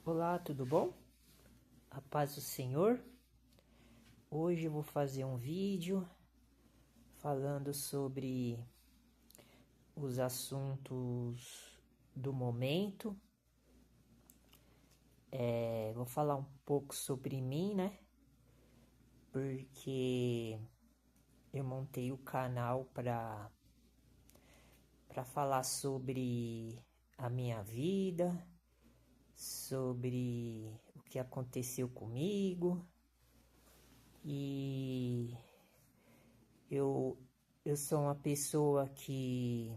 Olá, tudo bom? A paz do Senhor. Hoje eu vou fazer um vídeo falando sobre os assuntos do momento. Vou falar um pouco sobre mim, né? Porque eu montei o canal para falar sobre a minha vida, sobre o que aconteceu comigo. E eu, eu sou uma pessoa que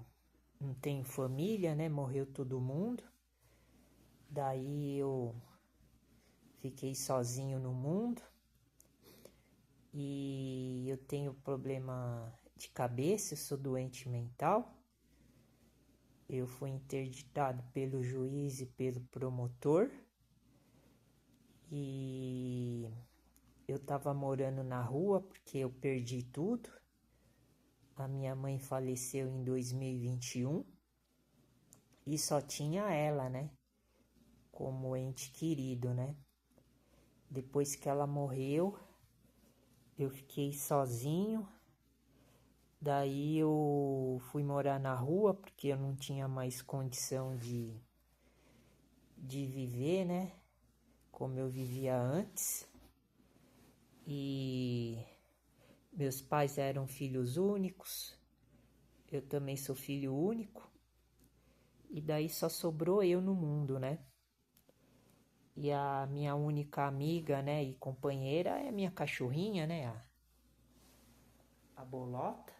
não tenho família, né? Morreu todo mundo. Daí eu fiquei sozinho no mundo. E eu tenho problema de cabeça, eu sou doente mental. Eu fui interditado pelo juiz e pelo promotor. E eu tava morando na rua porque eu perdi tudo. A minha mãe faleceu em 2021 e só tinha ela, né? Como ente querido, né? Depois que ela morreu, eu fiquei sozinho. Daí eu fui morar na rua porque eu não tinha mais condição de viver, né? Como eu vivia antes. E meus pais eram filhos únicos. Eu também sou filho único. E daí só sobrou eu no mundo, né? E a minha única amiga, né, e companheira é a minha cachorrinha, né, a Bolota.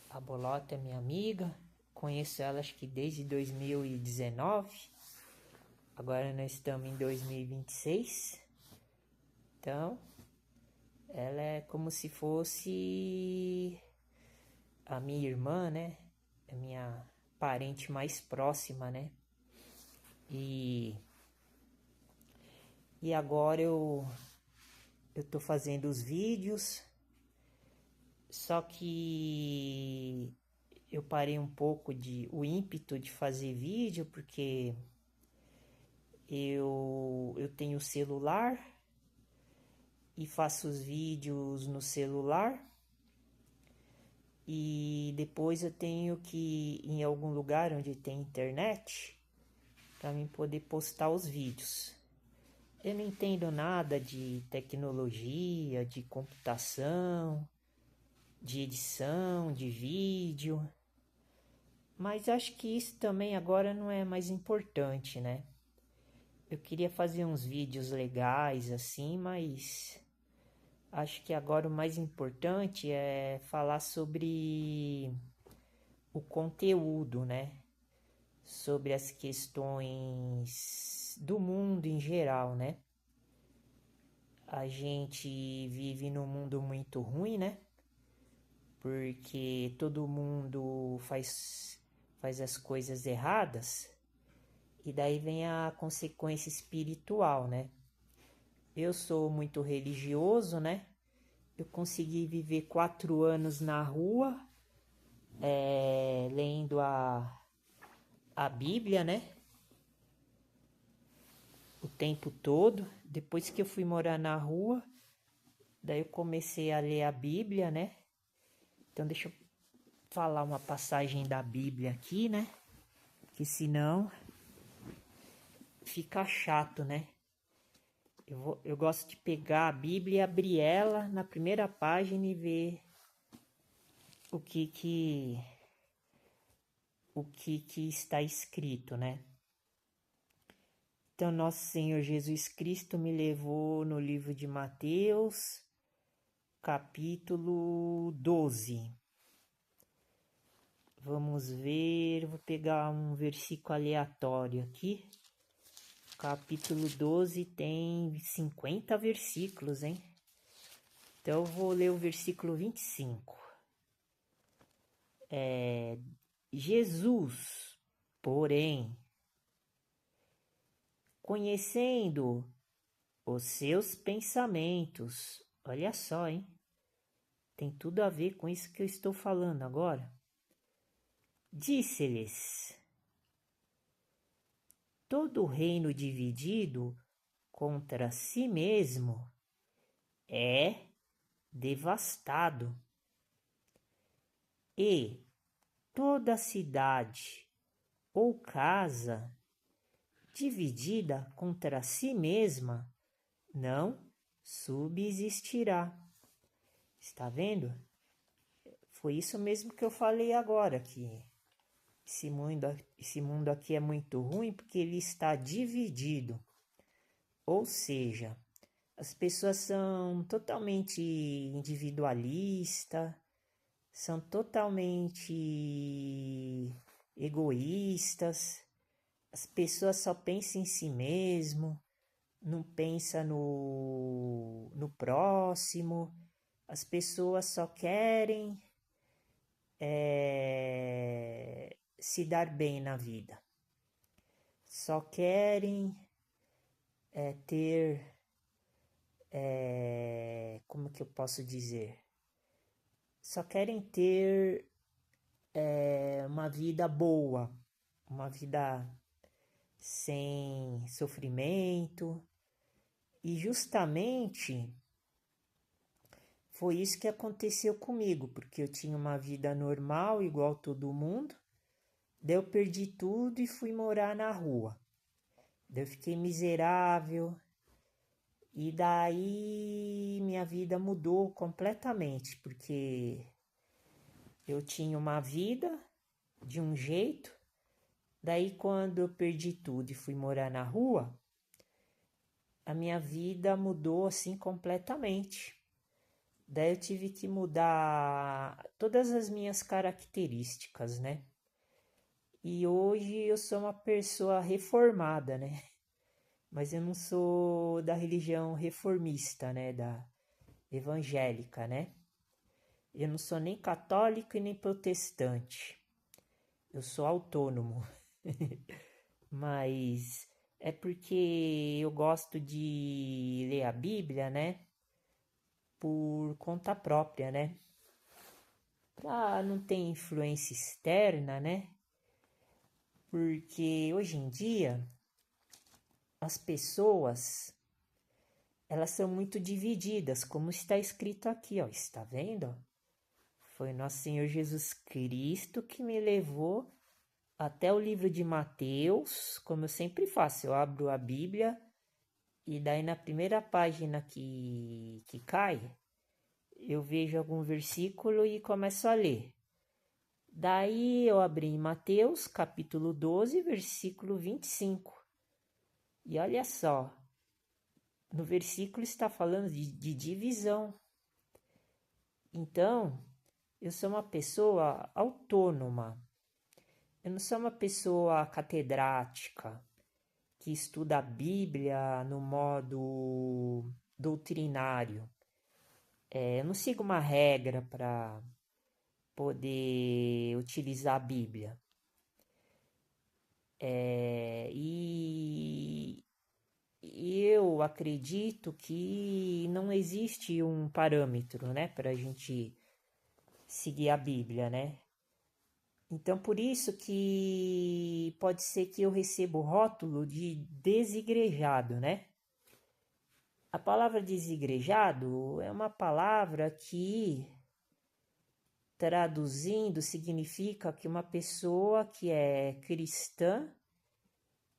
A Bolota é minha amiga, conheço ela acho que desde 2019, agora nós estamos em 2026, então ela é como se fosse a minha irmã, né, a minha parente mais próxima, né, e agora eu tô fazendo os vídeos, só que eu parei um pouco o ímpeto de fazer vídeo, porque eu tenho celular e faço os vídeos no celular. E depois eu tenho que ir em algum lugar onde tem internet para mim poder postar os vídeos. Eu não entendo nada de tecnologia, de computação, de edição, de vídeo. Mas acho que isso também agora não é mais importante, né? Eu queria fazer uns vídeos legais assim, mas acho que agora o mais importante é falar sobre o conteúdo, né? Sobre as questões do mundo em geral, né? A gente vive num mundo muito ruim, né? Porque todo mundo faz as coisas erradas e daí vem a consequência espiritual, né? Eu sou muito religioso, né? Eu consegui viver 4 anos na rua, lendo a Bíblia, né? O tempo todo. Depois que eu fui morar na rua, daí eu comecei a ler a Bíblia, né? Então deixa eu falar uma passagem da Bíblia aqui, né? Que senão fica chato, né? Eu gosto de pegar a Bíblia e abrir ela na primeira página e ver o que está escrito, né? Então, nosso Senhor Jesus Cristo me levou no livro de Mateus, capítulo 12. Vamos ver, vou pegar um versículo aleatório aqui. Capítulo 12 tem 50 versículos, hein? Então, eu vou ler o versículo 25. Jesus, porém, conhecendo os seus pensamentos, olha só, hein? Tem tudo a ver com isso que eu estou falando agora. Disse-lhes: todo reino dividido contra si mesmo é devastado, e toda cidade ou casa dividida contra si mesma não subsistirá. Está vendo? Foi isso mesmo que eu falei agora, que esse mundo aqui é muito ruim porque ele está dividido. Ou seja, as pessoas são totalmente individualistas, são totalmente egoístas, as pessoas só pensam em si mesmo, não pensam no próximo, as pessoas só querem se dar bem na vida, só querem ter, como que eu posso dizer? Só querem ter uma vida boa, uma vida sem sofrimento. E justamente foi isso que aconteceu comigo, porque eu tinha uma vida normal, igual todo mundo. Daí eu perdi tudo e fui morar na rua. Daí eu fiquei miserável. E daí minha vida mudou completamente, porque eu tinha uma vida de um jeito. Daí quando eu perdi tudo e fui morar na rua, a minha vida mudou assim completamente. Daí eu tive que mudar todas as minhas características, né? E hoje eu sou uma pessoa reformada, né? Mas eu não sou da religião reformista, né? Da evangélica, né? Eu não sou nem católico e nem protestante. Eu sou autônomo. Mas é porque eu gosto de ler a Bíblia, né? Por conta própria, né? Pra não ter influência externa, né? Porque hoje em dia as pessoas elas são muito divididas, como está escrito aqui, ó, está vendo? Foi nosso Senhor Jesus Cristo que me levou até o livro de Mateus, como eu sempre faço, eu abro a Bíblia e daí na primeira página que cai, eu vejo algum versículo e começo a ler. Daí eu abri em Mateus, capítulo 12, versículo 25. E olha só, no versículo está falando de divisão. Então, eu sou uma pessoa autônoma. Eu não sou uma pessoa catedrática que estuda a Bíblia no modo doutrinário. Eu não sigo uma regra para poder utilizar a Bíblia. E eu acredito que não existe um parâmetro, né, para a gente seguir a Bíblia, né? Então, por isso que pode ser que eu receba o rótulo de desigrejado, né? A palavra desigrejado é uma palavra que, traduzindo, significa que uma pessoa que é cristã,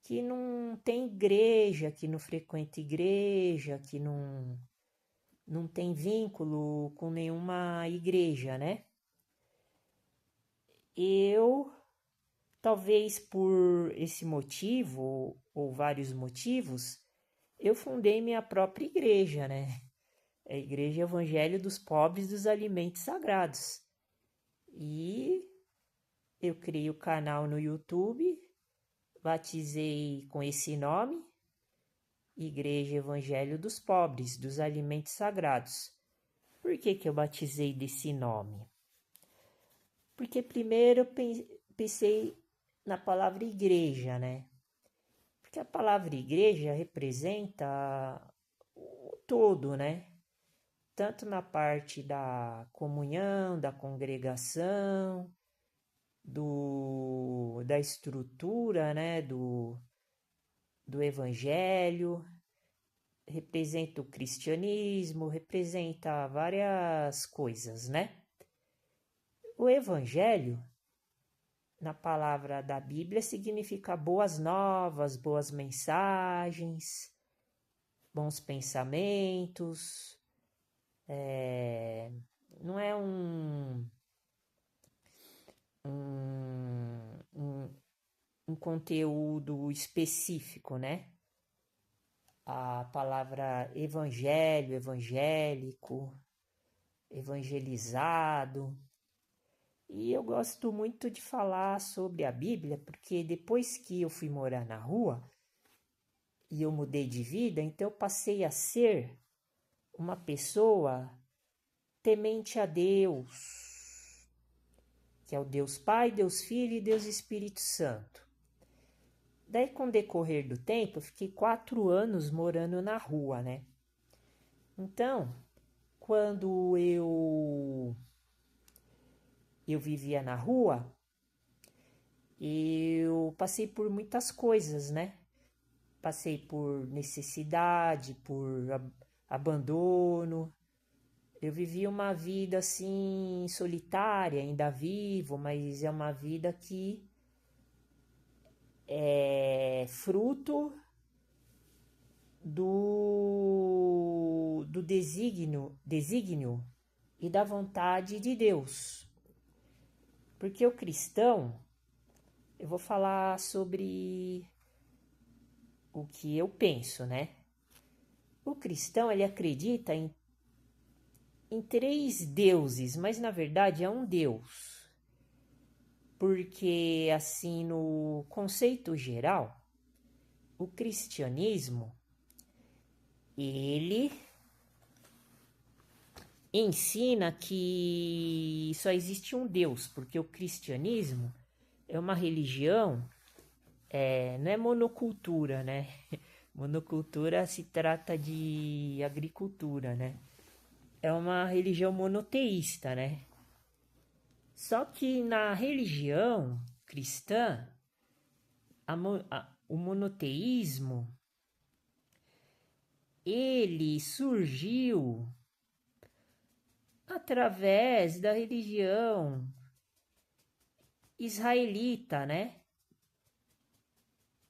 que não tem igreja, que não frequenta igreja, que não tem vínculo com nenhuma igreja, né? Eu, talvez por esse motivo, ou vários motivos, eu fundei minha própria igreja, né? É a Igreja Evangelho dos Pobres dos Alimentos Sagrados. E eu criei o canal no YouTube, batizei com esse nome, Igreja Evangelho dos Pobres dos Alimentos Sagrados. Por que eu batizei desse nome? Porque primeiro eu pensei na palavra igreja, né? Porque a palavra igreja representa o todo, né? Tanto na parte da comunhão, da congregação, da estrutura, né? do Evangelho, representa o cristianismo, representa várias coisas, né? O Evangelho, na palavra da Bíblia, significa boas novas, boas mensagens, bons pensamentos. Não é um conteúdo específico, né? A palavra evangelho, evangélico, evangelizado. E eu gosto muito de falar sobre a Bíblia, porque depois que eu fui morar na rua e eu mudei de vida, então eu passei a ser uma pessoa temente a Deus, que é o Deus Pai, Deus Filho e Deus Espírito Santo. Daí, com o decorrer do tempo, eu fiquei 4 anos morando na rua, né? Então, quando eu vivia na rua, eu passei por muitas coisas, né? Passei por necessidade, por abandono. Eu vivi uma vida assim solitária, ainda vivo, mas é uma vida que é fruto do desígnio e da vontade de Deus. Porque o cristão, eu vou falar sobre o que eu penso, né? O cristão, ele acredita em 3 deuses, mas na verdade é um Deus. Porque, assim, no conceito geral, o cristianismo, ele ensina que só existe um Deus, porque o cristianismo é uma religião, não é monocultura, né? Monocultura se trata de agricultura, né? É uma religião monoteísta, né? Só que na religião cristã, o monoteísmo, ele surgiu através da religião israelita, né?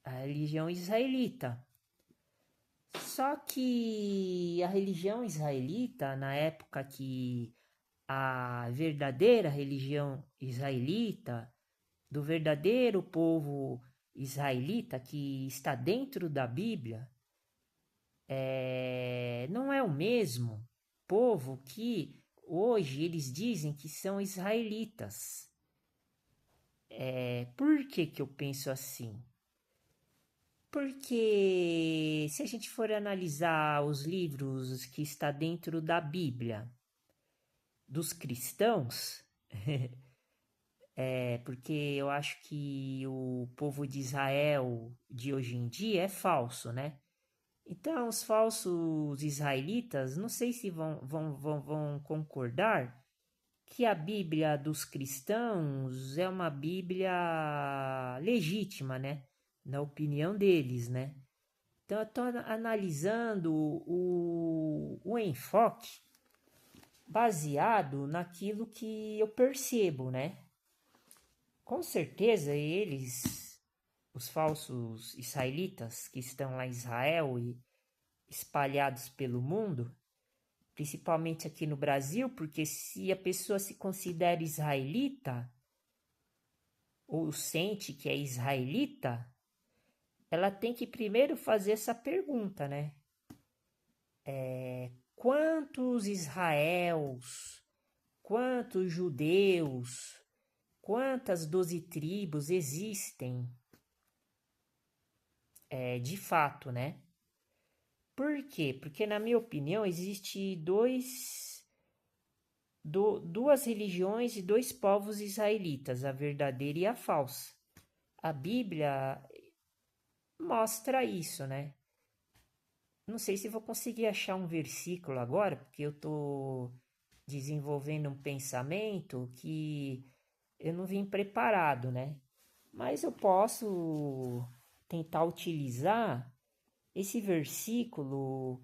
A religião israelita. Só que a religião israelita, na época que a verdadeira religião israelita, do verdadeiro povo israelita que está dentro da Bíblia, não é o mesmo povo que hoje eles dizem que são israelitas. Por que eu penso assim? Porque se a gente for analisar os livros que está dentro da Bíblia dos cristãos, porque eu acho que o povo de Israel de hoje em dia é falso, né? Então, os falsos israelitas, não sei se vão concordar que a Bíblia dos cristãos é uma Bíblia legítima, né? Na opinião deles, né? Então, eu estou analisando o enfoque baseado naquilo que eu percebo, né? Com certeza eles, os falsos israelitas que estão lá em Israel e espalhados pelo mundo, principalmente aqui no Brasil, porque se a pessoa se considera israelita ou sente que é israelita, ela tem que primeiro fazer essa pergunta, né? Quantos Israéls, quantos judeus, quantas 12 tribos existem de fato, né? Por quê? Porque, na minha opinião, existe duas religiões e 2 povos israelitas, a verdadeira e a falsa. A Bíblia mostra isso, né? Não sei se vou conseguir achar um versículo agora, porque eu estou desenvolvendo um pensamento que eu não vim preparado, né? Mas eu posso tentar utilizar esse versículo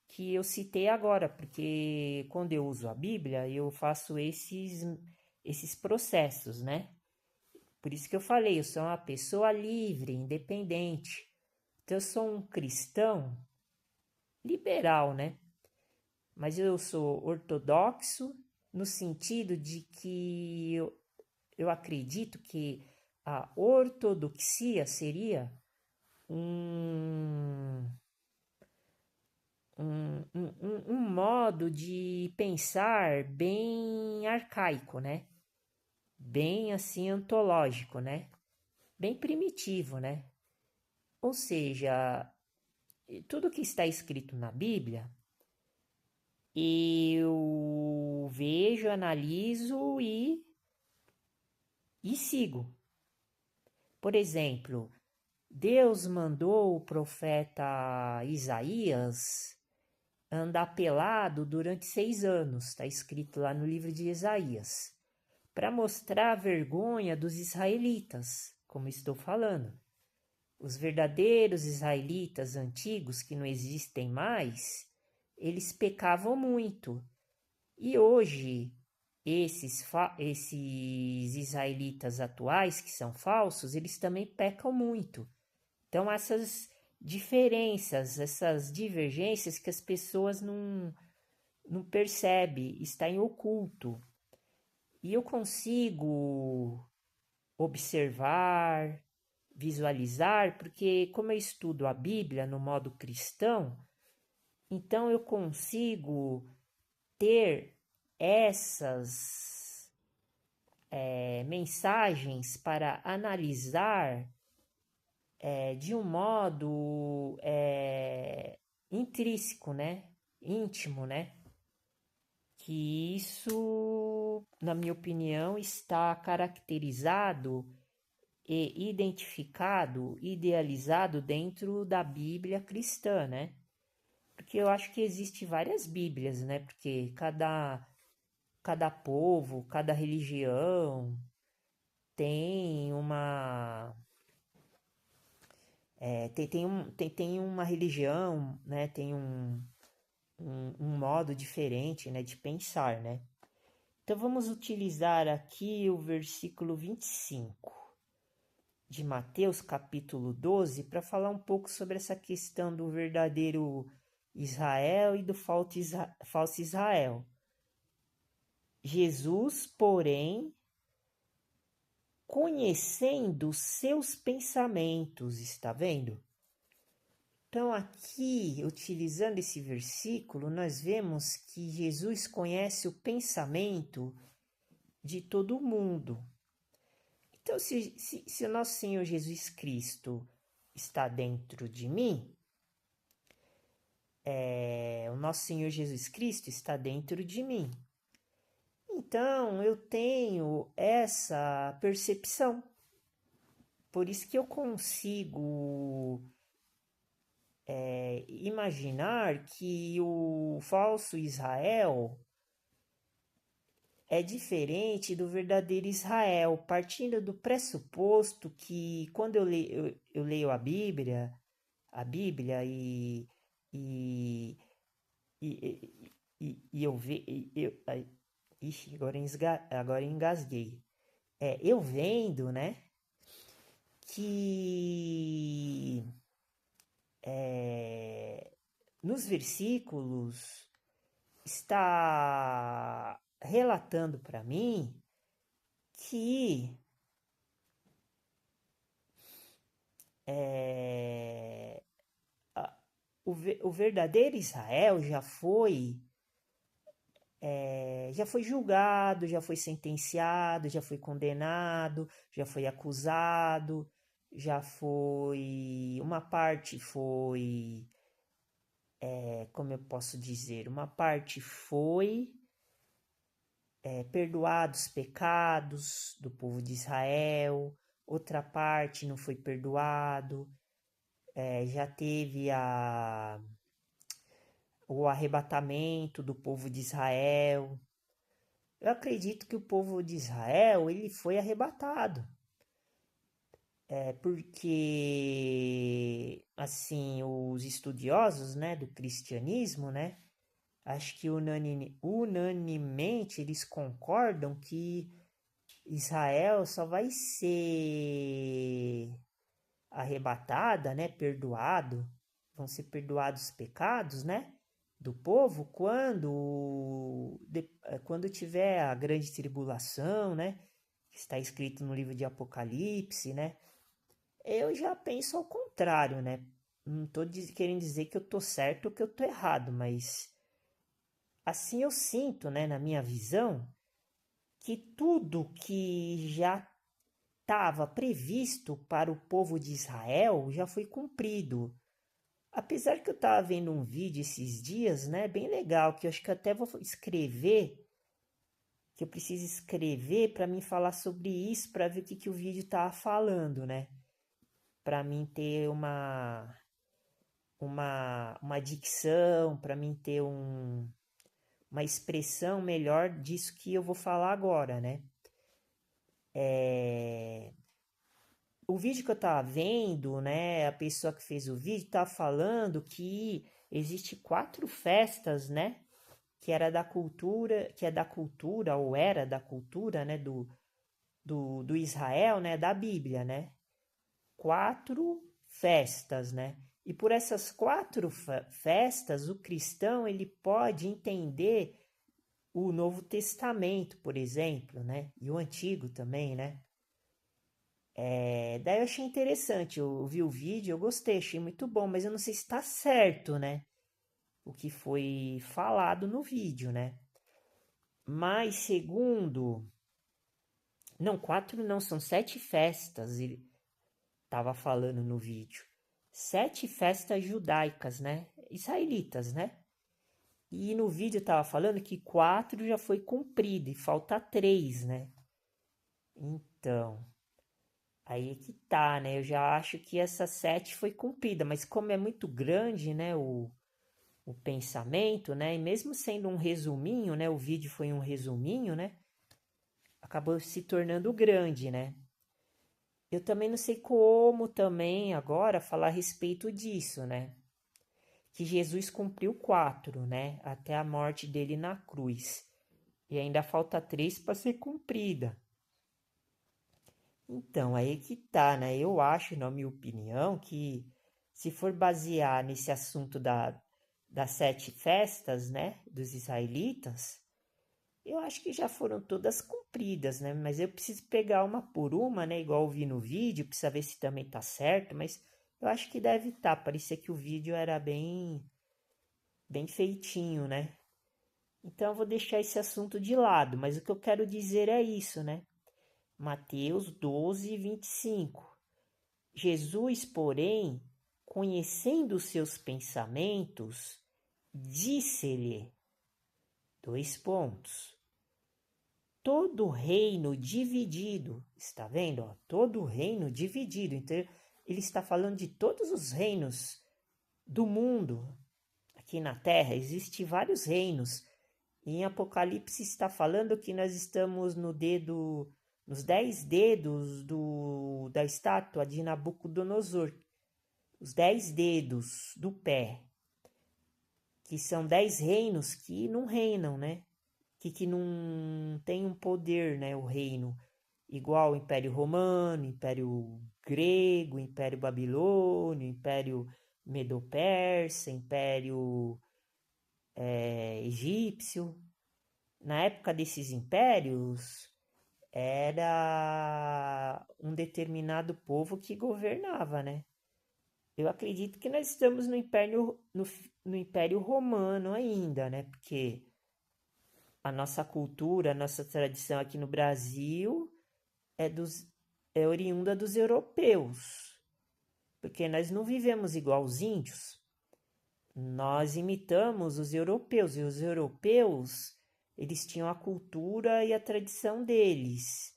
que eu citei agora, porque quando eu uso a Bíblia, eu faço esses processos, né? Por isso que eu falei, eu sou uma pessoa livre, independente. Então, eu sou um cristão liberal, né? Mas eu sou ortodoxo no sentido de que eu acredito que a ortodoxia seria um, um modo de pensar bem arcaico, né? Bem assim ontológico, né? Bem primitivo, né? Ou seja, tudo que está escrito na Bíblia, eu vejo, analiso e sigo. Por exemplo, Deus mandou o profeta Isaías andar pelado durante 6 anos, está escrito lá no livro de Isaías, para mostrar a vergonha dos israelitas, como estou falando. Os verdadeiros israelitas antigos, que não existem mais, eles pecavam muito. E hoje, esses israelitas atuais, que são falsos, eles também pecam muito. Então, essas diferenças, essas divergências que as pessoas não percebem, está em oculto. E eu consigo observar, visualizar, porque como eu estudo a Bíblia no modo cristão, então eu consigo ter essas mensagens para analisar de um modo intrínseco, né? Íntimo, né? Que isso, na minha opinião, está caracterizado e identificado, idealizado dentro da Bíblia cristã, né? Porque eu acho que existe várias Bíblias, né? Porque cada povo, cada religião tem uma tem uma religião, né? Tem um modo diferente, né, de pensar, né? Então vamos utilizar aqui o versículo 25 de Mateus, capítulo 12, para falar um pouco sobre essa questão do verdadeiro Israel e do falso Israel. Jesus, porém, conhecendo seus pensamentos, está vendo? Então, aqui, utilizando esse versículo, nós vemos que Jesus conhece o pensamento de todo mundo. Então, se o nosso Senhor Jesus Cristo está dentro de mim, o nosso Senhor Jesus Cristo está dentro de mim. Então, eu tenho essa percepção. Por isso que eu consigo imaginar que o falso Israel é diferente do verdadeiro Israel, partindo do pressuposto que quando eu leio a Bíblia e, e eu vejo. Ixi, agora engasguei. Eu vendo, né, que nos versículos está relatando para mim que o verdadeiro Israel já foi julgado, já foi sentenciado, já foi condenado, já foi acusado, já foi. Uma parte foi. Como eu posso dizer? Uma parte foi perdoado os pecados do povo de Israel, outra parte não foi perdoado, já teve o arrebatamento do povo de Israel. Eu acredito que o povo de Israel ele foi arrebatado. É porque, assim, os estudiosos, né, do cristianismo, né, acho que unanimemente eles concordam que Israel só vai ser arrebatada, né, perdoado, vão ser perdoados os pecados, né, do povo quando tiver a grande tribulação, né, que está escrito no livro de Apocalipse, né. Eu já penso ao contrário, né. Não estou querendo dizer que eu estou certo ou que eu estou errado, mas assim eu sinto, né, na minha visão, que tudo que já estava previsto para o povo de Israel já foi cumprido. Apesar que eu estava vendo um vídeo esses dias, né, bem legal, que eu acho que eu até vou escrever, que eu preciso escrever para mim falar sobre isso, para ver o que o vídeo estava falando, né? Para mim ter uma dicção, para mim ter uma expressão melhor disso que eu vou falar agora, né? O vídeo que eu tava vendo, né, a pessoa que fez o vídeo tava falando que existe 4 festas, né, que era da cultura, que é da cultura ou era da cultura, né, do Israel, né, da Bíblia, né, 4 festas, né, e por essas 4 festas o cristão ele pode entender o Novo Testamento, por exemplo, né, e o Antigo também, né. Daí eu achei interessante, eu vi o vídeo, eu gostei, achei muito bom, mas eu não sei se está certo, né? O que foi falado no vídeo, né? Mas segundo. Não, 4 não, são 7 festas, ele estava falando no vídeo. 7 festas judaicas, né? Israelitas, né? E no vídeo estava falando que 4 já foi cumprido e falta 3, né? Então. Aí é que tá, né? Eu já acho que essa 7 foi cumprida, mas como é muito grande, né, o pensamento, né? E mesmo sendo um resuminho, né? O vídeo foi um resuminho, né? Acabou se tornando grande, né? Eu também não sei como também agora falar a respeito disso, né? Que Jesus cumpriu 4, né? Até a morte dele na cruz. E ainda falta 3 para ser cumprida. Então, aí que tá, né? Eu acho, na minha opinião, que se for basear nesse assunto das 7 festas, né, dos israelitas, eu acho que já foram todas cumpridas, né? Mas eu preciso pegar uma por uma, né? Igual eu vi no vídeo, precisa ver se também tá certo, mas eu acho que deve estar. Parecia que o vídeo era bem feitinho, né? Então eu vou deixar esse assunto de lado, mas o que eu quero dizer é isso, né? Mateus 12, 25. Jesus, porém, conhecendo os seus pensamentos, disse-lhe, 2 pontos, todo reino dividido, está vendo? Ó, todo reino dividido. Então, ele está falando de todos os reinos do mundo. Aqui na Terra existem vários reinos. Em Apocalipse está falando que nós estamos nos 10 dedos da estátua de Nabucodonosor, os 10 dedos do pé, que são 10 reinos que não reinam, né? Que não tem um poder, né? O reino, igual o Império Romano, Império Grego, Império Babilônio, Império Medo-Persa, Império Egípcio. Na época desses impérios, era um determinado povo que governava, né? Eu acredito que nós estamos no Império Romano ainda, né? Porque a nossa cultura, a nossa tradição aqui no Brasil é, é oriunda dos europeus. Porque nós não vivemos igual os índios. Nós imitamos os europeus. E os europeus, eles tinham a cultura e a tradição deles.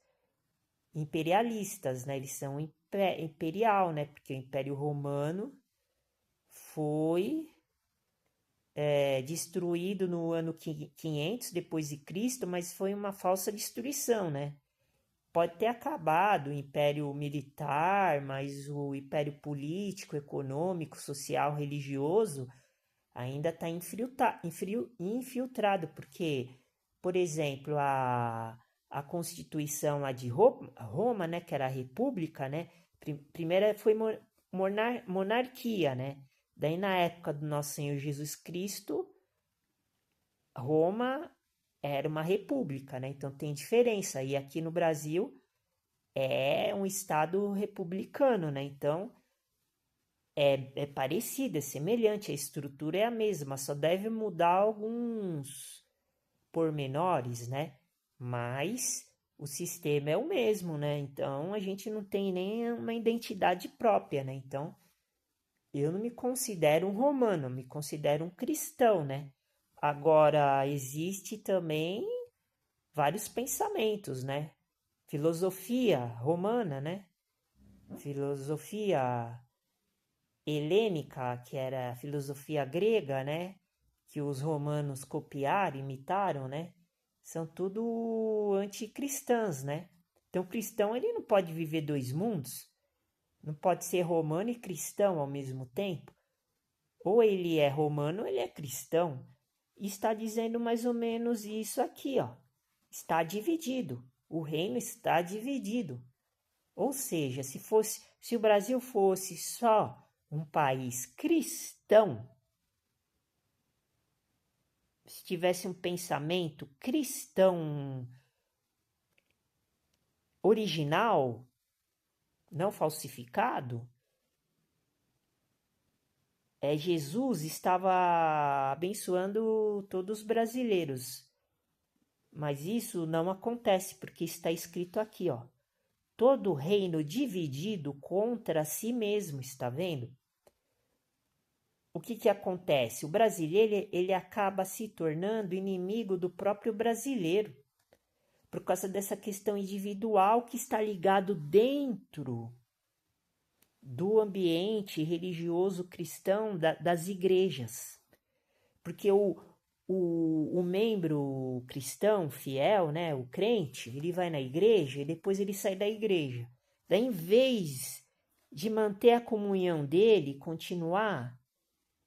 Imperialistas, né? Eles são imperial, né? Porque o Império Romano foi destruído no ano 500 depois de Cristo, mas foi uma falsa destruição, né? pode ter acabado o Império Militar, mas o Império Político, Econômico, Social, Religioso ainda está infiltrado, porque, por exemplo, a Constituição lá de Roma, né, que era a República, né, primeira foi monarquia, né, daí na época do Nosso Senhor Jesus Cristo, Roma era uma república, né, então tem diferença, e aqui no Brasil é um estado republicano, né, então é parecido, é semelhante, a estrutura é a mesma, só deve mudar alguns pormenores, né? Mas o sistema é o mesmo, né? Então a gente não tem nem uma identidade própria, né? Então eu não me considero um romano, eu me considero um cristão, né? Agora existe também vários pensamentos, né? Filosofia romana, né? Filosofia helênica, que era a filosofia grega, né? Que os romanos copiaram, imitaram, né? São tudo anticristãs, né? Então, o cristão ele não pode viver dois mundos, não pode ser romano e cristão ao mesmo tempo. Ou ele é romano ou ele é cristão. E está dizendo mais ou menos isso aqui, ó. Está dividido. O reino está dividido. Ou seja, se o Brasil fosse só um país cristão, se tivesse um pensamento cristão original, não falsificado, Jesus estava abençoando todos os brasileiros. Mas isso não acontece, porque está escrito aqui, ó. Todo reino dividido contra si mesmo, está vendo? O que acontece? O brasileiro ele acaba se tornando inimigo do próprio brasileiro, por causa dessa questão individual que está ligado dentro do ambiente religioso cristão das igrejas. Porque o membro cristão fiel, né, o crente, ele vai na igreja e depois ele sai da igreja. Daí, em vez de manter a comunhão dele, continuar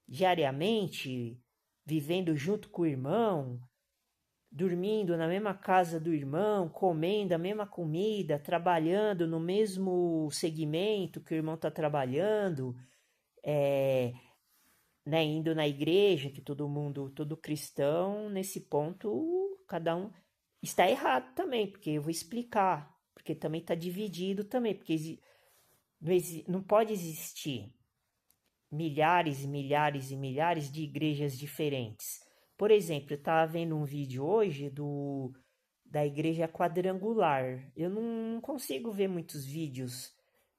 diariamente vivendo junto com o irmão, dormindo na mesma casa do irmão, comendo a mesma comida, trabalhando no mesmo segmento que o irmão está trabalhando, né, indo na igreja, que todo cristão, nesse ponto, cada um está errado também, porque eu vou explicar, porque também está dividido também, porque não pode existir milhares e milhares e milhares de igrejas diferentes. Por exemplo, eu estava vendo um vídeo hoje da igreja quadrangular. Eu não consigo ver muitos vídeos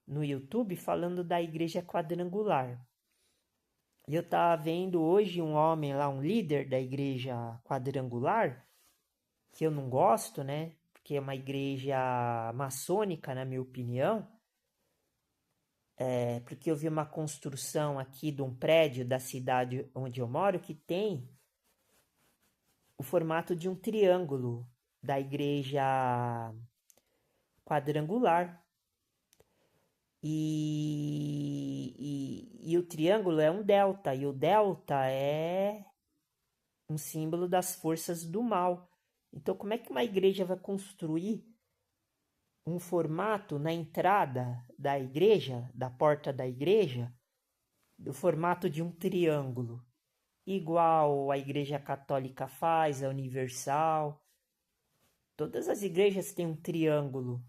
no YouTube falando da igreja quadrangular. Eu estava vendo hoje um homem lá, um líder da igreja quadrangular, que eu não gosto, né? Porque é uma igreja maçônica, na minha opinião. Porque eu vi uma construção aqui de um prédio da cidade onde eu moro que tem o formato de um triângulo da igreja quadrangular. E o triângulo é um delta, e o delta é um símbolo das forças do mal. Então, como é que uma igreja vai construir um formato na entrada da igreja, da porta da igreja, do formato de um triângulo, igual a Igreja Católica faz, a Universal? Todas as igrejas têm um triângulo.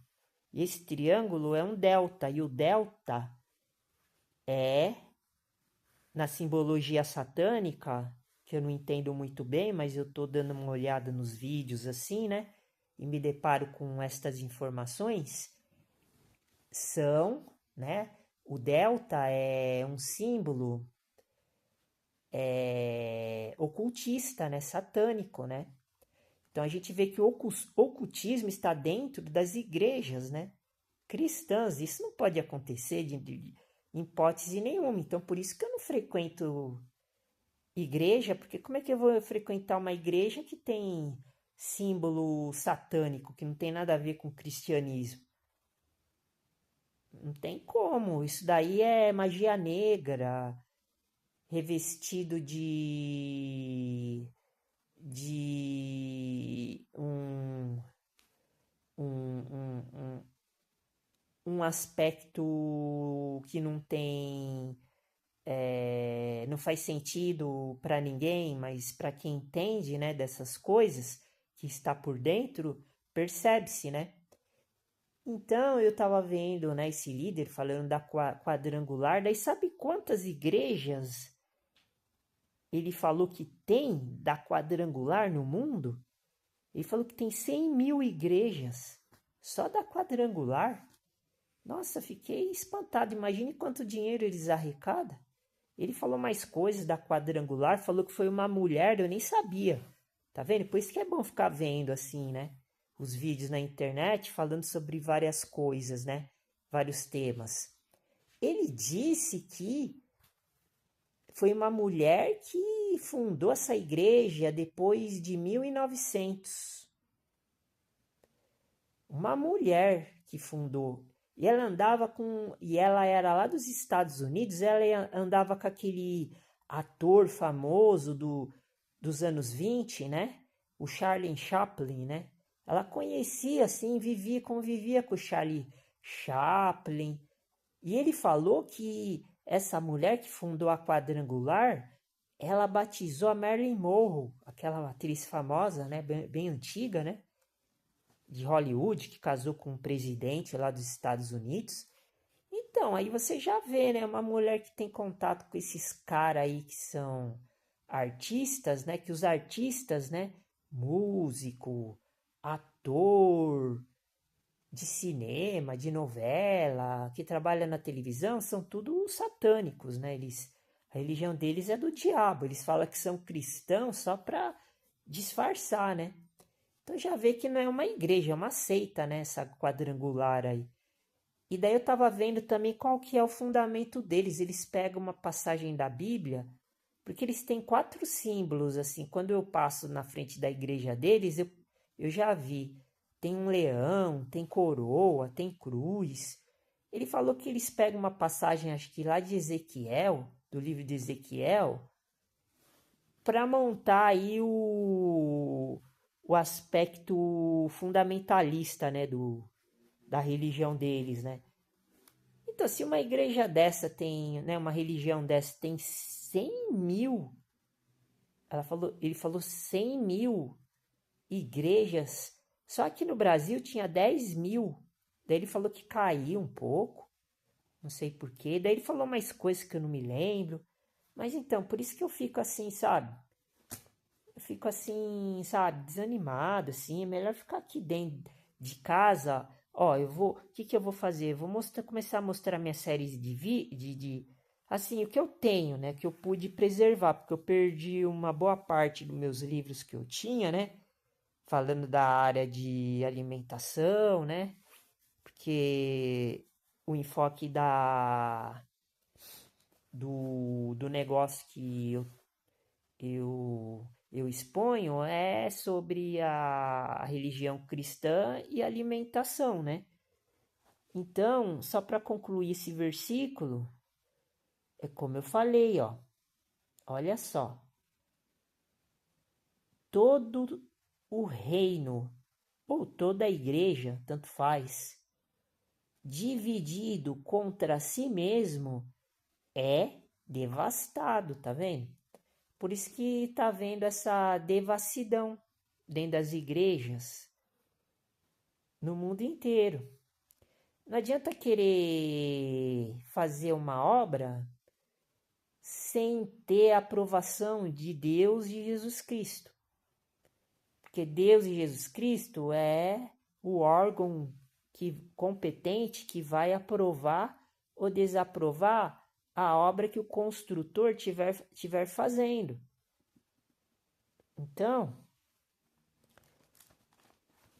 E esse triângulo é um delta, e o delta é, na simbologia satânica, que eu não entendo muito bem, mas eu estou dando uma olhada nos vídeos assim, né? E me deparo com estas informações, são, né? O delta é um símbolo ocultista, né? Satânico, né? Então a gente vê que o ocultismo está dentro das igrejas, né? Cristãs. Isso não pode acontecer de hipótese nenhuma. Então por isso que eu não frequento igreja, porque como é que eu vou frequentar uma igreja que tem símbolo satânico que não tem nada a ver com o cristianismo. Não tem como. Isso daí é magia negra, revestido de um, um aspecto que não tem, não faz sentido para ninguém, mas para quem entende, né, dessas coisas, que está por dentro, percebe-se, né? Então eu estava vendo, né, esse líder falando da quadrangular, daí sabe quantas igrejas ele falou que tem da quadrangular no mundo? Ele falou que tem 100.000 igrejas só da quadrangular. Nossa, fiquei espantado. Imagine quanto dinheiro eles arrecadam. Ele falou mais coisas da quadrangular, falou que foi uma mulher, eu nem sabia. Tá vendo? Por isso que é bom ficar vendo assim, né? Os vídeos na internet falando sobre várias coisas, né? Vários temas. Ele disse que foi uma mulher que fundou essa igreja depois de 1900. Uma mulher que fundou. E ela andava com. E ela era lá dos Estados Unidos, ela andava com aquele ator famoso dos anos 20, né? O Charlie Chaplin, né? Ela conhecia, assim, convivia com o Charlie Chaplin. E ele falou que essa mulher que fundou a Quadrangular, ela batizou a Marilyn Monroe, aquela atriz famosa, né? Bem antiga, né? De Hollywood, que casou com um presidente lá dos Estados Unidos. Então, aí você já vê, né? Uma mulher que tem contato com esses caras aí que são artistas, né? Que os artistas, né? Músico, ator de cinema, de novela, que trabalha na televisão, são tudo satânicos, né? A religião deles é do diabo. Eles falam que são cristãos só para disfarçar, né? Então já vê que não é uma igreja, é uma seita, né? Essa quadrangular aí. E daí eu tava vendo também qual que é o fundamento deles. Eles pegam uma passagem da Bíblia, porque eles têm 4 símbolos, assim. Quando eu passo na frente da igreja deles, eu já vi. Tem um leão, tem coroa, tem cruz. Ele falou que eles pegam uma passagem, acho que lá de Ezequiel, do livro de Ezequiel, para montar aí o aspecto fundamentalista, né, da religião deles, né? Então, se uma igreja dessa tem, né, uma religião dessa tem 100.000, ele falou 100.000 igrejas, só que no Brasil tinha 10.000, daí ele falou que caiu um pouco, não sei porquê, daí ele falou mais coisas que eu não me lembro, mas então, por isso que eu fico assim, sabe? Eu fico assim, sabe, desanimado, assim, é melhor ficar aqui dentro de casa. Ó, o que eu vou fazer? Eu vou começar a mostrar minhas séries assim, o que eu tenho, né, que eu pude preservar, porque eu perdi uma boa parte dos meus livros que eu tinha, né, falando da área de alimentação, né, porque o enfoque do negócio que eu exponho é sobre a religião cristã e alimentação, né? Então, só para concluir esse versículo, é como eu falei, ó. Olha só. Todo o reino ou toda a igreja, tanto faz, dividido contra si mesmo é devastado, tá vendo? Por isso que está havendo essa devassidão dentro das igrejas no mundo inteiro. Não adianta querer fazer uma obra sem ter a aprovação de Deus e Jesus Cristo. Porque Deus e Jesus Cristo é o órgão competente que vai aprovar ou desaprovar a obra que o construtor tiver fazendo. Então,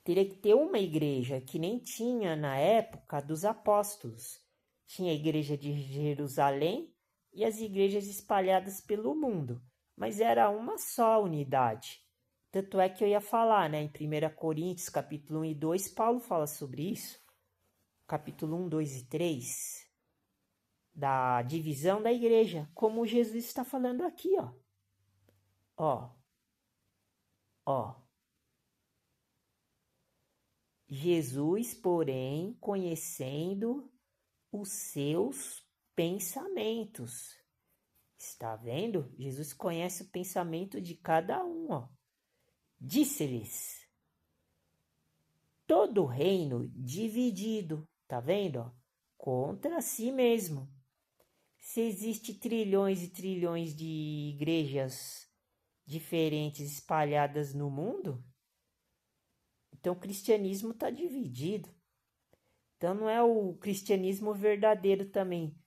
teria que ter uma igreja que nem tinha na época dos apóstolos. Tinha a igreja de Jerusalém e as igrejas espalhadas pelo mundo, mas era uma só unidade. Tanto é que eu ia falar, né? Em 1 Coríntios, capítulo 1 e 2, Paulo fala sobre isso. Capítulo 1, 2 e 3, da divisão da igreja, como Jesus está falando aqui, ó. Ó, ó. Jesus, porém, conhecendo os seus pensamentos. Está vendo? Jesus conhece o pensamento de cada um, ó. Disse-lhes: todo reino dividido, tá vendo? Ó, contra si mesmo. Se existe trilhões e trilhões de igrejas diferentes espalhadas no mundo, então o cristianismo está dividido. Então não é o cristianismo verdadeiro também.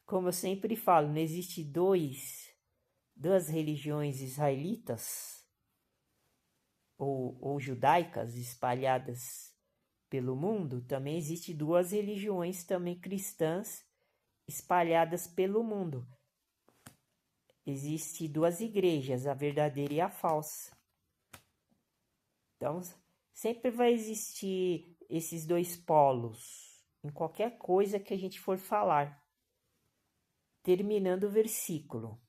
Como eu sempre falo, não existe duas religiões israelitas ou judaicas espalhadas pelo mundo. Também existe duas religiões também cristãs espalhadas pelo mundo. Existem duas igrejas, a verdadeira e a falsa. Então, sempre vai existir esses dois polos em qualquer coisa que a gente for falar. Terminando o versículo.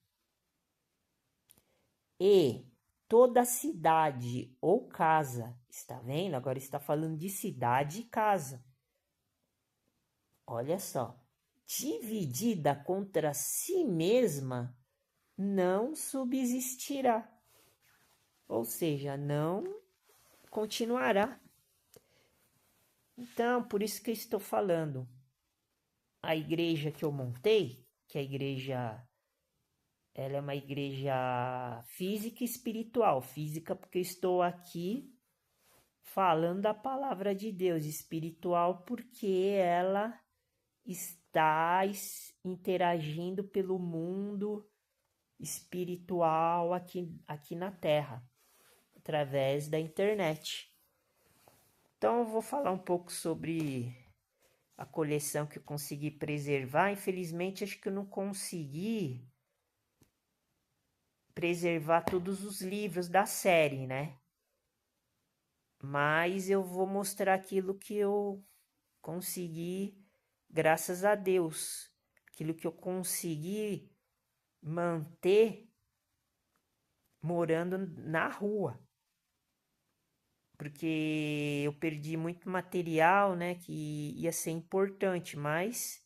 E toda cidade ou casa, está vendo? Agora está falando de cidade e casa. Olha só. Dividida contra si mesma, não subsistirá. Ou seja, não continuará. Então, por isso que eu estou falando. A igreja que eu montei, que a igreja, ela é uma igreja física e espiritual. Física porque eu estou aqui falando da palavra de Deus. Espiritual porque ela está interagindo pelo mundo espiritual aqui na Terra, através da internet. Então eu vou falar um pouco sobre a coleção que eu consegui preservar. Infelizmente, acho que eu não consegui preservar todos os livros da série, né? Mas eu vou mostrar aquilo que eu consegui, graças a Deus. Aquilo que eu consegui manter morando na rua. Porque eu perdi muito material, né, que ia ser importante, mas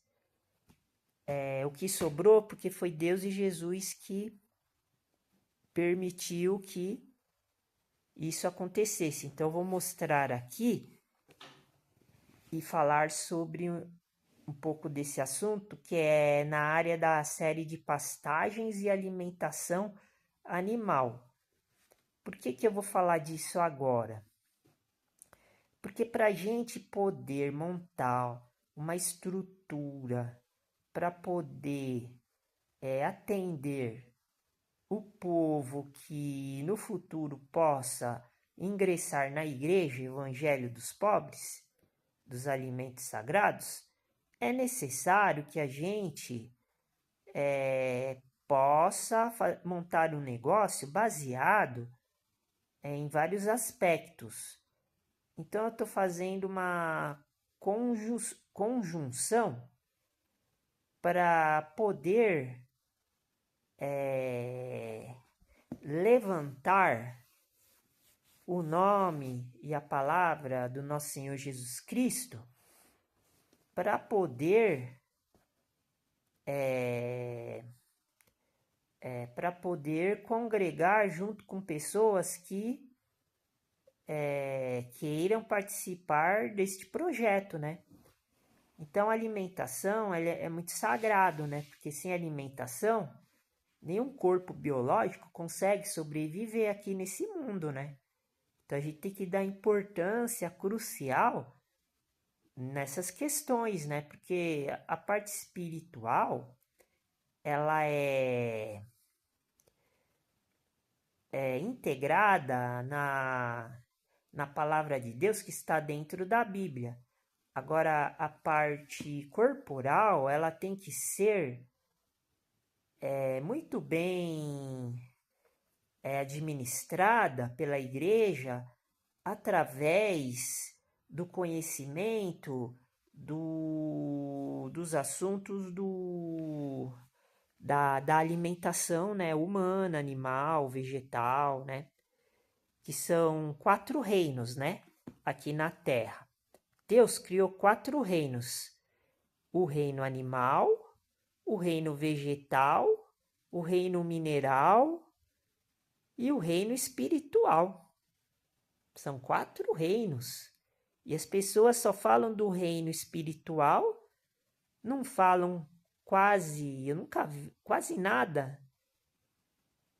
o que sobrou, porque foi Deus e Jesus que permitiu que isso acontecesse. Então, eu vou mostrar aqui e falar sobre um pouco desse assunto, que é na área da série de pastagens e alimentação animal. Por que eu vou falar disso agora? Porque para a gente poder montar uma estrutura para poder atender o povo que no futuro possa ingressar na igreja, Evangelho dos Pobres, dos alimentos sagrados, é necessário que a gente possa montar um negócio baseado em vários aspectos. Então, eu estou fazendo uma conjunção para poder levantar o nome e a palavra do nosso Senhor Jesus Cristo, para poder congregar junto com pessoas que queiram participar deste projeto, né? Então, a alimentação é muito sagrado, né? Porque sem alimentação, nenhum corpo biológico consegue sobreviver aqui nesse mundo, né? Então, a gente tem que dar importância crucial nessas questões, né? Porque a parte espiritual, ela é integrada na palavra de Deus que está dentro da Bíblia. Agora, a parte corporal, ela tem que ser muito bem é administrada pela igreja através do conhecimento dos assuntos da alimentação, né, humana, animal, vegetal, né, que são 4 reinos, né, aqui na Terra. Deus criou 4 reinos: o reino animal, o reino vegetal, o reino mineral e o reino espiritual. São 4 reinos. E as pessoas só falam do reino espiritual, não falam eu nunca vi quase nada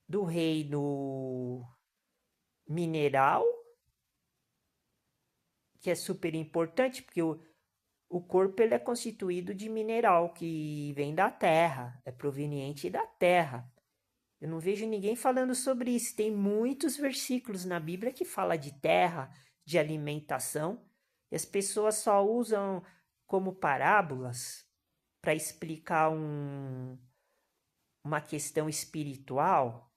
do reino mineral, que é super importante, porque o corpo ele é constituído de mineral que vem da terra, é proveniente da terra. Eu não vejo ninguém falando sobre isso. Tem muitos versículos na Bíblia que fala de terra, de alimentação, e as pessoas só usam como parábolas para explicar uma questão espiritual.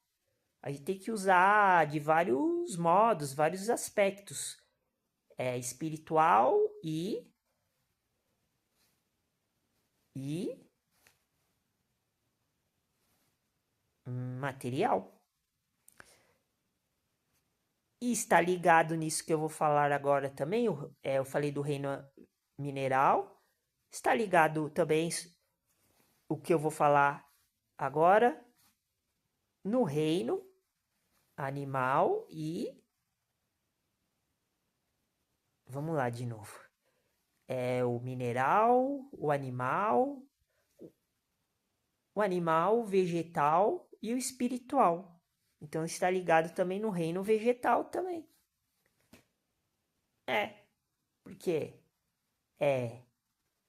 A gente tem que usar de vários modos, vários aspectos. Espiritual e material. E está ligado nisso que eu vou falar agora também. Eu falei do reino mineral. Está ligado também o que eu vou falar agora no reino animal e... Vamos lá de novo. O mineral, o animal, o vegetal e o espiritual. Então está ligado também no reino vegetal também. Porque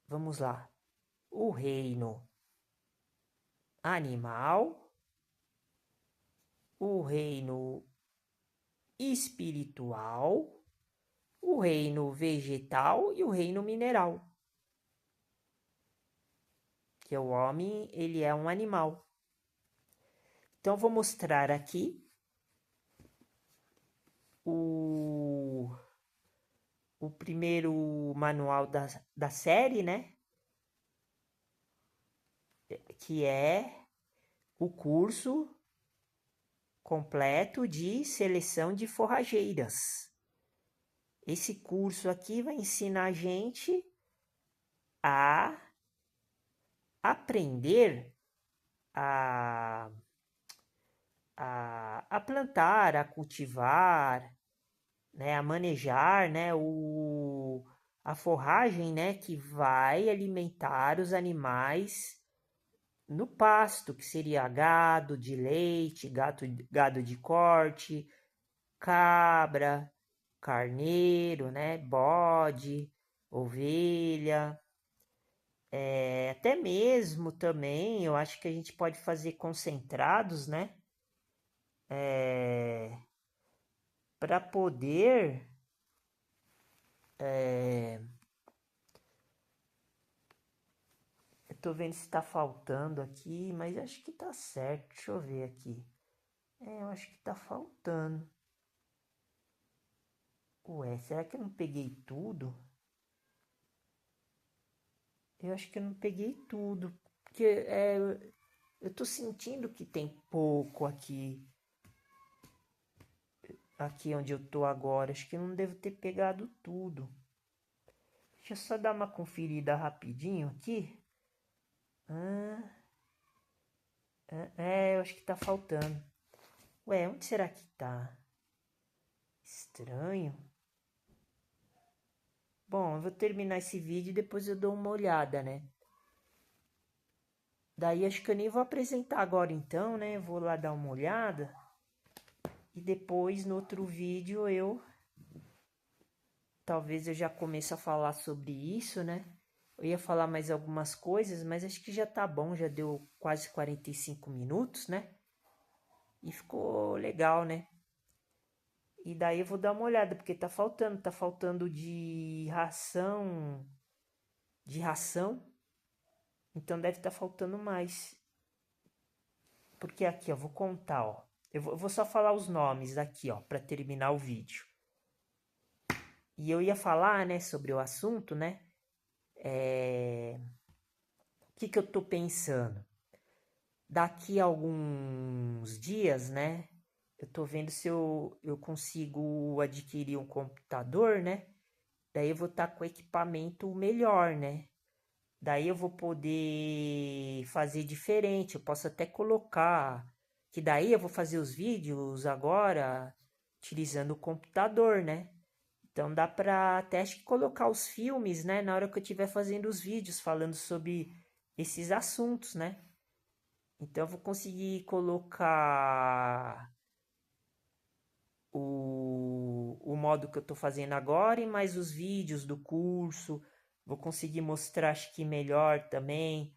vamos lá, o reino animal, o reino espiritual, o reino vegetal e o reino mineral. Que o homem, ele é um animal. Então, vou mostrar aqui o primeiro manual da série, né? Que é o curso completo de seleção de forrageiras. Esse curso aqui vai ensinar a gente a aprender a plantar, a cultivar, né, a manejar, né, a forragem, né, que vai alimentar os animais no pasto, que seria gado de leite, gado de corte, cabra, carneiro, né, bode, ovelha. Até mesmo também, eu acho que a gente pode fazer concentrados, né? Para poder eu tô vendo se tá faltando aqui, mas acho que tá certo. Deixa eu ver aqui. Eu acho que tá faltando. Ué, será que eu não peguei tudo? Eu acho que eu não peguei tudo. Porque eu tô sentindo que tem pouco aqui. Aqui onde eu tô agora. Acho que eu não devo ter pegado tudo. Deixa eu só dar uma conferida rapidinho aqui. Eu acho que tá faltando. Ué, onde será que tá? Estranho. Bom, eu vou terminar esse vídeo e depois eu dou uma olhada, né? Daí acho que eu nem vou apresentar agora então, né? Eu vou lá dar uma olhada. E depois no outro vídeo talvez eu já comece a falar sobre isso, né? Eu ia falar mais algumas coisas, mas acho que já tá bom, já deu quase 45 minutos, né? E ficou legal, né? E daí eu vou dar uma olhada, porque tá faltando de ração, então deve estar faltando mais. Porque aqui, ó, vou contar, ó. Eu vou só falar os nomes aqui, ó, para terminar o vídeo. E eu ia falar, né, sobre o assunto, né? O que eu tô pensando? Daqui a alguns dias, né? Eu tô vendo se eu consigo adquirir um computador, né? Daí eu vou estar com equipamento melhor, né? Daí eu vou poder fazer diferente. Eu posso até colocar que daí eu vou fazer os vídeos agora utilizando o computador, né? Então dá para até acho que colocar os filmes, né? Na hora que eu estiver fazendo os vídeos falando sobre esses assuntos, né? Então eu vou conseguir colocar o modo que eu estou fazendo agora e mais os vídeos do curso. Vou conseguir mostrar, acho que melhor também,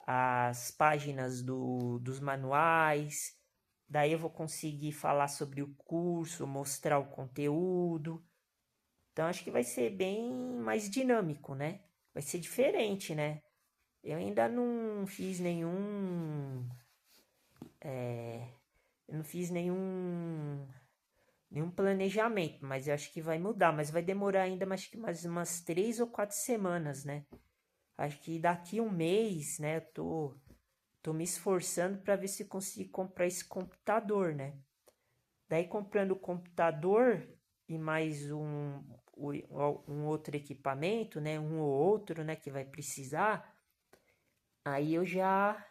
as páginas dos manuais. Daí eu vou conseguir falar sobre o curso, mostrar o conteúdo. Então acho que vai ser bem mais dinâmico, né? Vai ser diferente, né? Eu ainda não fiz eu não fiz nenhum planejamento, mas eu acho que vai mudar, mas vai demorar ainda mais umas 3 ou 4 semanas, né? Acho que daqui um mês, né? Tô me esforçando para ver se consigo comprar esse computador, né? Daí comprando o computador e mais um outro equipamento, né? Um ou outro, né? Que vai precisar. Aí eu já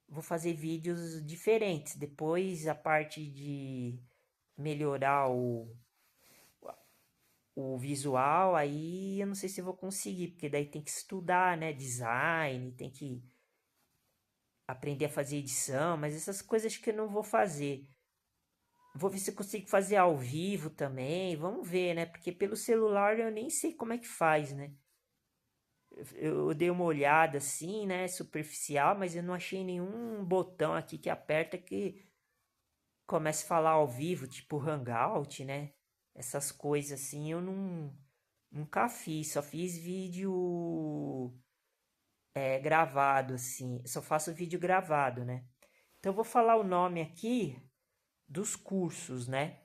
vou fazer vídeos diferentes. Depois a parte de melhorar o visual, aí eu não sei se eu vou conseguir, porque daí tem que estudar, né? Design, tem que aprender a fazer edição, mas essas coisas que eu não vou fazer. Vou ver se eu consigo fazer ao vivo também, vamos ver, né? Porque pelo celular eu nem sei como é que faz, né? Eu dei uma olhada assim, né? Superficial, mas eu não achei nenhum botão aqui que aperta que comece a falar ao vivo, tipo Hangout, né? Essas coisas assim eu nunca fiz, só fiz vídeo gravado assim, só faço vídeo gravado, né? Então eu vou falar o nome aqui dos cursos, né?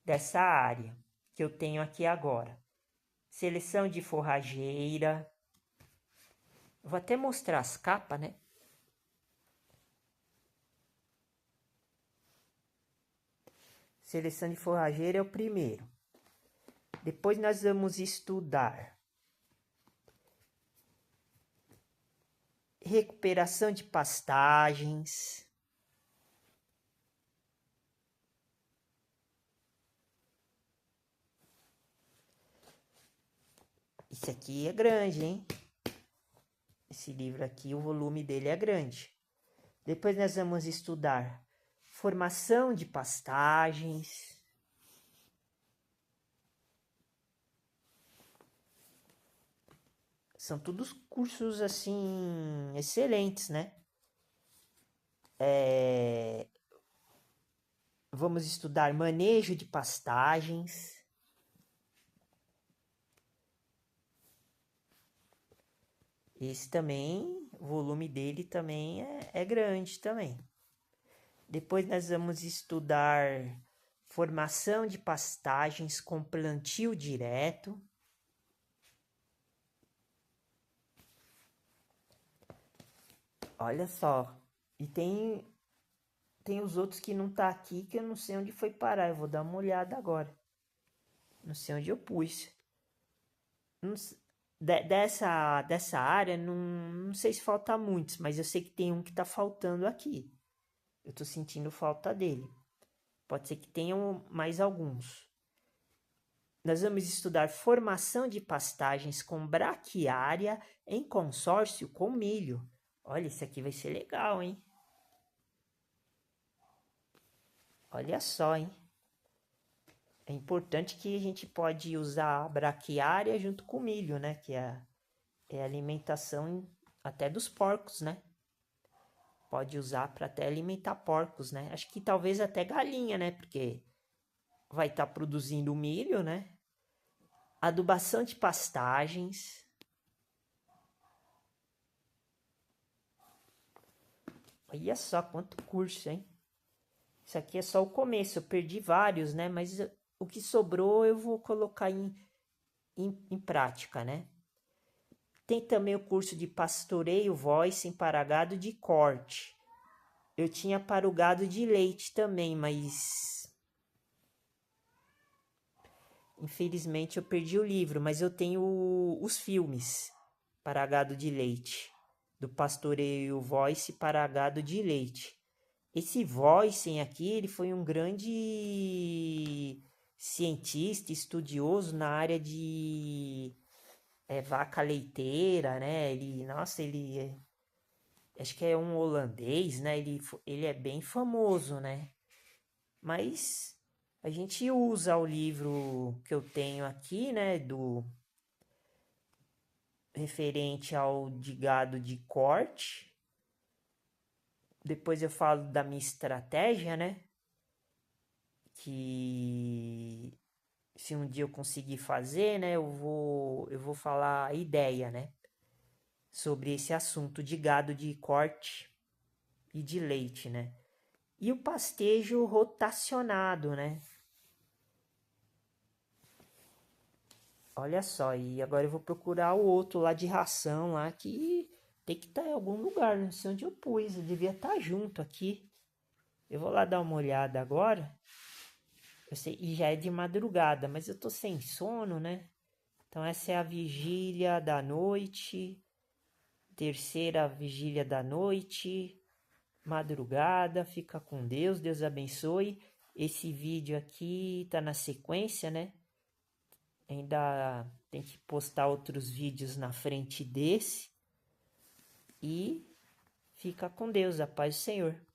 Dessa área que eu tenho aqui agora. Seleção de forrageira. Vou até mostrar as capas, né? Seleção de forrageira é o primeiro. Depois nós vamos estudar recuperação de pastagens. Esse aqui é grande, hein? Esse livro aqui, o volume dele é grande. Depois nós vamos estudar formação de pastagens. São todos cursos assim excelentes, né? Vamos estudar manejo de pastagens. Esse também, o volume dele também é grande também. Depois nós vamos estudar formação de pastagens com plantio direto. Olha só. E tem os outros que não tá aqui que eu não sei onde foi parar. Eu vou dar uma olhada agora. Não sei onde eu pus. Dessa área, não sei se falta muitos, mas eu sei que tem um que tá faltando aqui. Eu tô sentindo falta dele. Pode ser que tenham mais alguns. Nós vamos estudar formação de pastagens com braquiária em consórcio com milho. Olha, isso aqui vai ser legal, hein? Olha só, hein? É importante que a gente pode usar a braquiária junto com o milho, né? Que é a alimentação até dos porcos, né? Pode usar para até alimentar porcos, né? Acho que talvez até galinha, né? Porque vai estar produzindo milho, né? Adubação de pastagens. Olha só quanto curso, hein? Isso aqui é só o começo, eu perdi vários, né? Mas o que sobrou eu vou colocar em prática, né? Tem também o curso de pastoreio voice para gado de corte. Eu tinha para o gado de leite também, mas infelizmente eu perdi o livro, mas eu tenho os filmes para gado de leite, do pastoreio voice para gado de leite. Esse Voisin aqui, ele foi um grande cientista, estudioso na área de vaca leiteira, né? Acho que é um holandês, né? Ele é bem famoso, né? Mas a gente usa o livro que eu tenho aqui, né? Do referente ao de gado de corte. Depois eu falo da minha estratégia, né? Que se um dia eu conseguir fazer, né, eu vou falar a ideia, né, sobre esse assunto de gado de corte e de leite, né? E o pastejo rotacionado, né? Olha só, e agora eu vou procurar o outro lá de ração lá que tem que estar em algum lugar, não sei onde eu pus, eu devia estar junto aqui. Eu vou lá dar uma olhada agora. Eu sei, e já é de madrugada, mas eu tô sem sono, né? Então essa é a vigília da noite, terceira vigília da noite, madrugada, fica com Deus, Deus abençoe. Esse vídeo aqui tá na sequência, né? Ainda tem que postar outros vídeos na frente desse. E fica com Deus, a paz do Senhor.